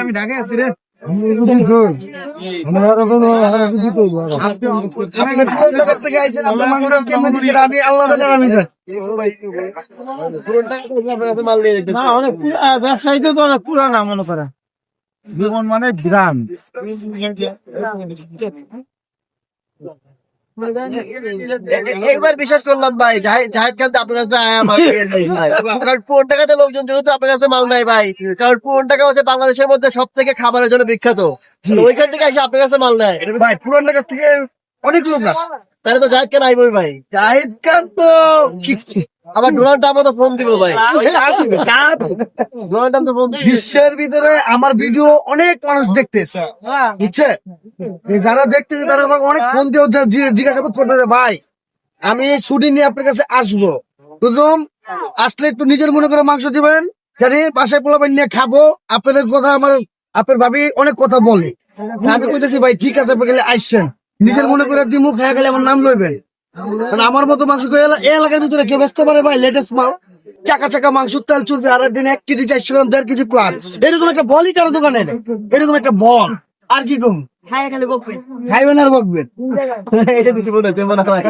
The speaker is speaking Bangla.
আমি ঢাকে আছি রে। আমি আল্লাহ ব্যবসায়ী তো অনেক পুরানা মনে করা জীবন মানে বিরাম। একবার বিশ্বাস করলাম ভাই জাহেদ খান আপনার কাছে কারণ পুরন টাকাতে লোকজন যেহেতু আপনার কাছে মাল নাই ভাই, কারণ পুরন টাকা হচ্ছে বাংলাদেশের মধ্যে সব থেকে খাবারের জন্য বিখ্যাত। ওইখান থেকে এসে আপনার কাছে মাল নেয় ভাই পুরান ঢাকা থেকে অনেক লোক আসে। তাহলে তো জাহেদ খান আইবই ভাই। জাহিদ খান তো আবার ডোনাল্ড ট্রাম্পও তো ফোন দিব ভাই, ডোনাল্ড ট্রাম্প তো ফোন বিশ্বের ভিতরে আমার ভিডিও অনেক মানুষ দেখতেছে, বুঝছে? যারা দেখতেছে তারা আমাকে অনেক ফোন দিয়ে জিজ্ঞাসাবাদ করতেছে ভাই আমি শুটিং নিয়ে আপনার কাছে আসবো, প্রথম আসলে একটু নিজের মনে করে মাংস দিবেন, জানি বাসায় পোলাপান নিয়ে খাবো। আপনাদের কথা আমার আপনার ভাবি অনেক কথা বলে, আমি কইতেছি ভাই ঠিক আছে আপনি গেলে আসছেন, নিজের মনে করে দিমু খায়া গেলে আমার নাম লইবেন। আমার মতো মাংস এই এলাকার ভিতরে কেউ বেচতে পারে ভাই? লেটেস্ট মাল চাকা চাকা মাংস, তেল চুরবে, আর একদিন 1 কেজি 400 গ্রাম 1.5 কেজি প্লাস, এরকম একটা বলই কারো দোকানে নেই, এরকম একটা বল। আর কি কম খাইবেন আর বকবেন। এটা কিছু মনে হচ্ছে মনে হয়